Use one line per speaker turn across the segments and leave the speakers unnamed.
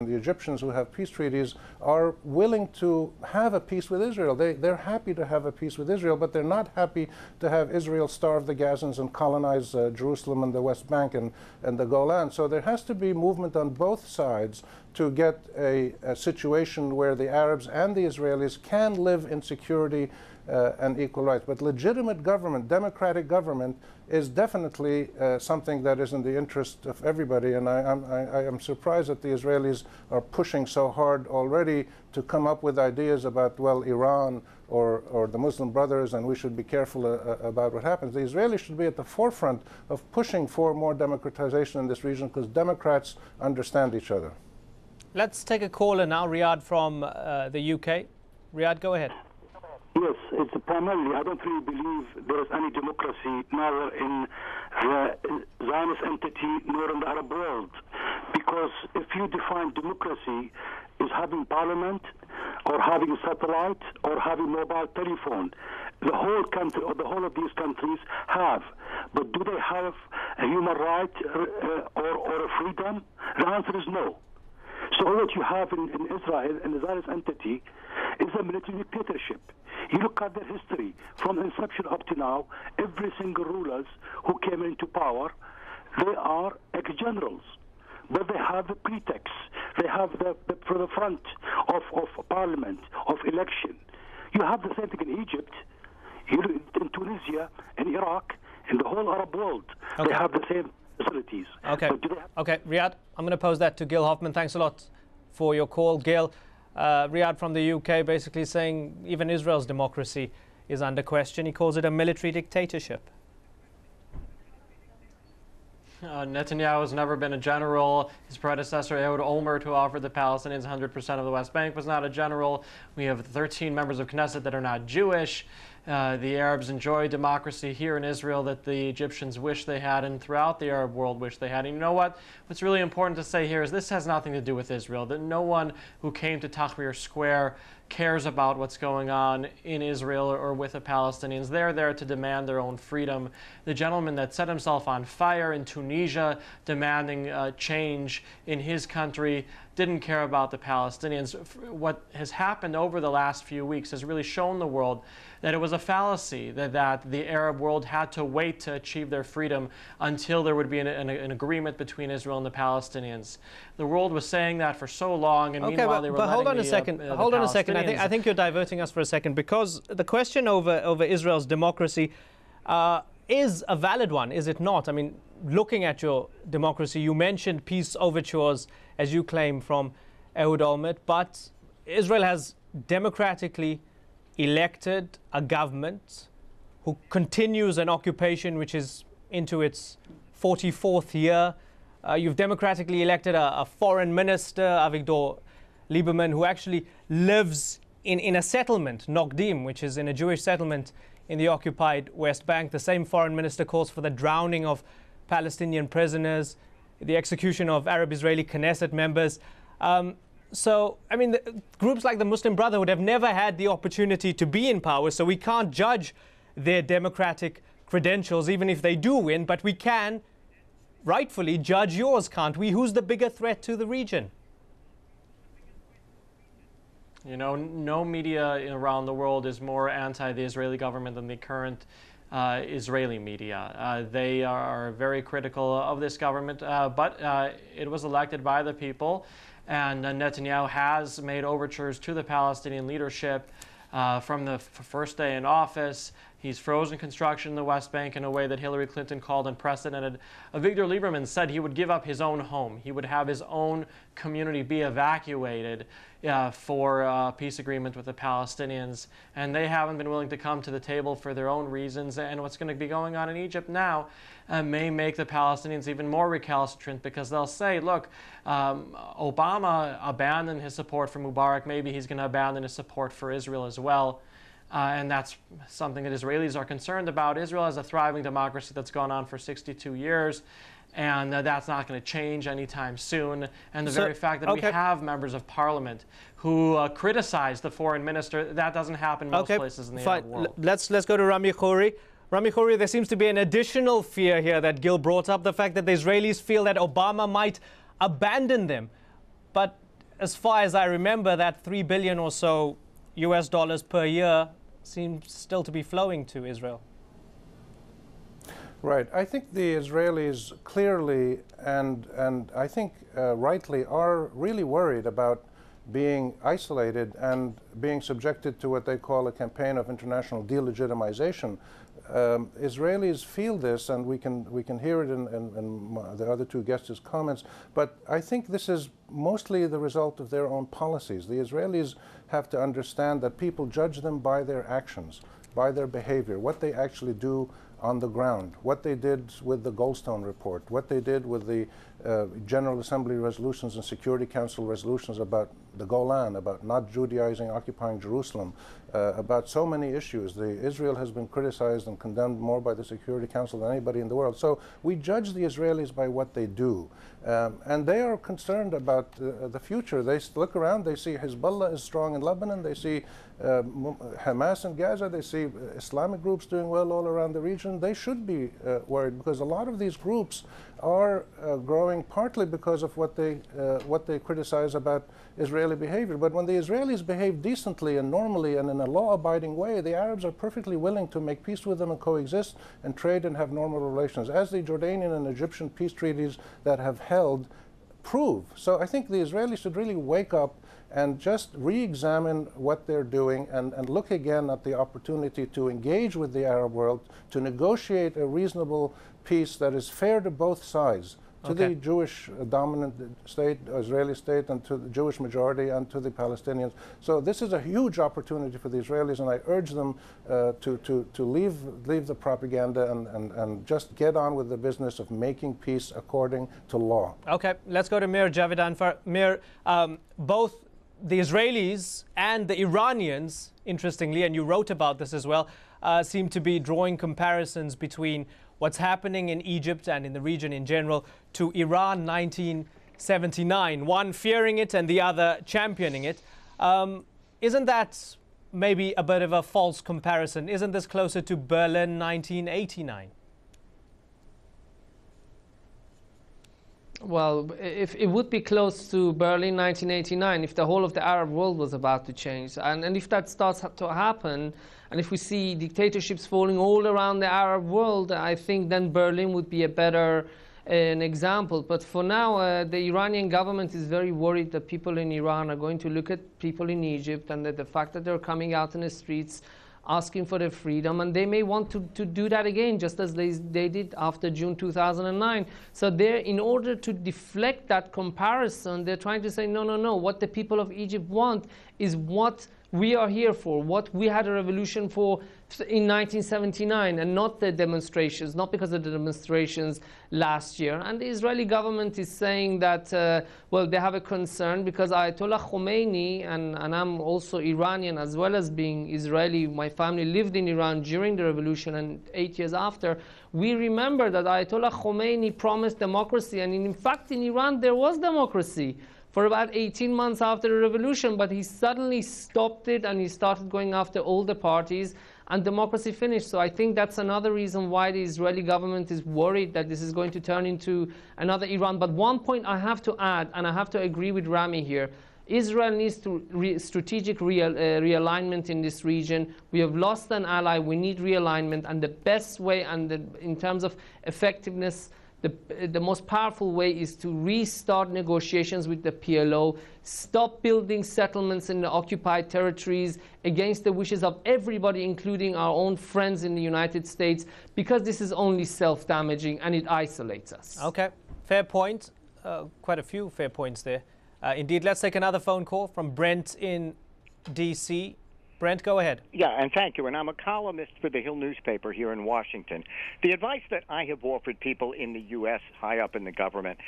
The Egyptians, who have peace treaties, are willing to have a peace with Israel. They're happy to have a peace with Israel, but they're not happy to have Israel starve the Gazans and colonize Jerusalem and the West Bank and the Golan. So there has to be movement on both sides to get a situation where the Arabs and the Israelis can live in security and equal rights. But legitimate government, democratic government, is definitely something that is in the interest of everybody. And I am surprised that the Israelis are pushing so hard already to come up with ideas about, well, Iran or the Muslim Brothers, and we should be careful about what happens. The Israelis should be at the forefront of pushing for more democratization in this region, because Democrats understand each other.
Let's take a caller now, Riyadh from the UK. Riyadh, go ahead.
Yes, it's primarily, I don't really believe there is any democracy neither in the Zionist entity nor in the Arab world. Because if you define democracy as having parliament or having a satellite or having mobile telephone, the whole country or the whole of these countries have. But do they have a human right or a freedom? The answer is no. So what you have in Israel, in the Zionist entity, is a military dictatorship. You look at their history, from inception up to now, every single rulers who came into power, they are ex-generals. But they have the pretext. They have for the front of parliament, of election. You have the same thing in Egypt, in Tunisia, in Iraq, in the whole Arab world. Okay. They have the same facilities.
Okay. Okay, Riyadh, I'm going to pose that to Gil Hoffman. Thanks a lot for your call, Gil. Riyadh from the UK basically saying even Israel's democracy is under question. He calls it a military dictatorship.
Netanyahu has never been a general. His predecessor, Ehud Olmert, who offered the Palestinians 100% of the West Bank, was not a general. We have 13 members of Knesset that are not Jewish. The Arabs enjoy democracy here in Israel that the Egyptians wish they had, and throughout the Arab world wish they had. And you know what? What's really important to say here is this has nothing to do with Israel, that no one who came to Tahrir Square cares about what's going on in Israel or with the Palestinians. They're there to demand their own freedom. The gentleman that set himself on fire in Tunisia demanding change in his country didn't care about the Palestinians. What has happened over the last few weeks has really shown the world that it was a fallacy, that the Arab world had to wait to achieve their freedom until there would be an agreement between Israel and the Palestinians. The world was saying that for so long, and meanwhile they were letting
hold on a second. Hold on a second. I think you're diverting us for a second, because the question over Israel's democracy is a valid one, is it not? I mean, looking at your democracy, you mentioned peace overtures, as you claim, from Ehud Olmert, but Israel has democratically elected a government who continues an occupation which is into its 44th year. You've democratically elected a foreign minister, Avigdor Lieberman, who actually lives in a settlement, Nokdim, which is in a Jewish settlement in the occupied West Bank. The same foreign minister calls for the drowning of Palestinian prisoners, the execution of Arab-Israeli Knesset members. So, I mean, groups like the Muslim Brotherhood have never had the opportunity to be in power, so we can't judge their democratic credentials, even if they do win, but we can rightfully judge yours, can't we? Who's the bigger threat to the region?
You know, no media around the world is more anti the Israeli government than the current Israeli media. They are very critical of this government, but it was elected by the people, and Netanyahu has made overtures to the Palestinian leadership from the first day in office. He's frozen construction in the West Bank in a way that Hillary Clinton called unprecedented. Avigdor Lieberman said he would give up his own home. He would have his own community be evacuated for a peace agreement with the Palestinians. And they haven't been willing to come to the table for their own reasons. And what's going to be going on in Egypt now may make the Palestinians even more recalcitrant, because they'll say, look, Obama abandoned his support for Mubarak. Maybe he's going to abandon his support for Israel as well. And that's something that Israelis are concerned about. Israel is a thriving democracy that's gone on for 62 years, and that's not going to change anytime soon. And the very fact that we have members of parliament who criticize the foreign minister, that doesn't happen most places in the Arab world.
Let's go to Rami Khouri. Rami Khouri, there seems to be an additional fear here that Gil brought up, the fact that the Israelis feel that Obama might abandon them. But as far as I remember, that $3 billion or so US dollars per year seems still to be flowing to Israel.
Right. I think the Israelis clearly and I think rightly are really worried about being isolated and being subjected to what they call a campaign of international delegitimization. Israelis feel this, and we can hear it in the other two guests' comments, but I think this is mostly the result of their own policies. The Israelis have to understand that people judge them by their actions, by their behavior, what they actually do on the ground, what they did with the Goldstone report, what they did with the General Assembly resolutions and Security Council resolutions about the Golan, about not Judaizing, occupying Jerusalem, about so many issues. Israel has been criticized and condemned more by the Security Council than anybody in the world. So we judge the Israelis by what they do. And they are concerned about the future. They look around, they see Hezbollah is strong in Lebanon, they see Hamas in Gaza, they see Islamic groups doing well all around the region. They should be worried, because a lot of these groups are growing partly because of what they criticize about Israeli behavior. But when the Israelis behave decently and normally and in a law-abiding way, the Arabs are perfectly willing to make peace with them and coexist and trade and have normal relations, as the Jordanian and Egyptian peace treaties that have held prove. So I think the Israelis should really wake up and just re-examine what they're doing and look again at the opportunity to engage with the Arab world, to negotiate a reasonable peace that is fair to both sides, to the Jewish dominant state, Israeli state, and to the Jewish majority, and to the Palestinians. So this is a huge opportunity for the Israelis, and I urge them to leave the propaganda and just get on with the business of making peace according to law.
Okay, let's go to Mir Javidan. Mir, both the Israelis and the Iranians, interestingly, and you wrote about this as well, seem to be drawing comparisons between what's happening in Egypt and in the region in general to Iran 1979, one fearing it and the other championing it. Isn't that maybe a bit of a false comparison? Isn't this closer to Berlin 1989?
Well, if it would be close to Berlin 1989 if the whole of the Arab world was about to change. And if that starts to happen, and if we see dictatorships falling all around the Arab world, I think then Berlin would be a better an example. But for now, the Iranian government is very worried that people in Iran are going to look at people in Egypt, and that the fact that they're coming out in the streets asking for their freedom, and they may want to do that again, just as they did after June 2009. So in order to deflect that comparison, they're trying to say, no, no, no, what the people of Egypt want is what we are here for, what we had a revolution for in 1979, and not the demonstrations, not because of the demonstrations last year. And the Israeli government is saying that, well, they have a concern because Ayatollah Khomeini, and I'm also Iranian as well as being Israeli, my family lived in Iran during the revolution and 8 years after. We remember that Ayatollah Khomeini promised democracy, and in fact in Iran there was democracy for about 18 months after the revolution, but he suddenly stopped it and he started going after all the parties, and democracy finished. So I think that's another reason why the Israeli government is worried that this is going to turn into another Iran. But one point I have to add, and I have to agree with Rami here, Israel needs to strategic realignment in this region. We have lost an ally, we need realignment, and the best way, and in terms of effectiveness, the most powerful way is to restart negotiations with the PLO, stop building settlements in the occupied territories against the wishes of everybody, including our own friends in the United States, because this is only self-damaging and it isolates us.
Okay, fair point. Quite a few fair points there. Indeed, let's take another phone call from Brent in D.C. Brent, go ahead.
Yeah, and thank you. And I'm a columnist for the Hill newspaper here in Washington. The advice that I have offered people in the U.S. high up in the government,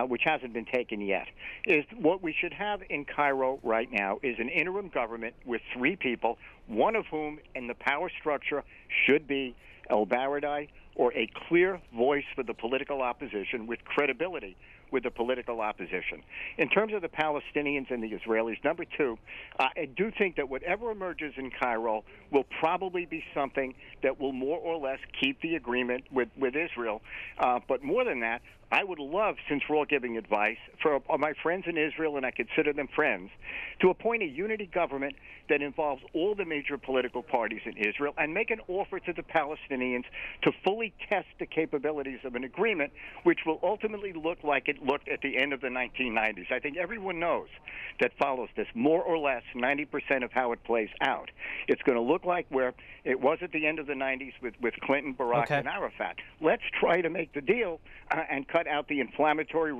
which hasn't been taken yet, is what we should have in Cairo right now is an interim government with 3 people, one of whom in the power structure should be El-Baradei, or a clear voice for the political opposition with credibility with the political opposition. In terms of the Palestinians and the Israelis, number 2, I do think that whatever emerges in Cairo will probably be something that will more or less keep the agreement with Israel. But more than that, I would love, since we're all giving advice, for my friends in Israel, and I consider them friends, to appoint a unity government that involves all the major political parties in Israel and make an offer to the Palestinians to fully test the capabilities of an agreement, which will ultimately look like it looked at the end of the 1990s. I think everyone knows that follows this, more or less 90% of how it plays out. It's going to look like where it was at the end of the 90s with Clinton, Barack, and Arafat. Let's try to make the deal and cut out the inflammatory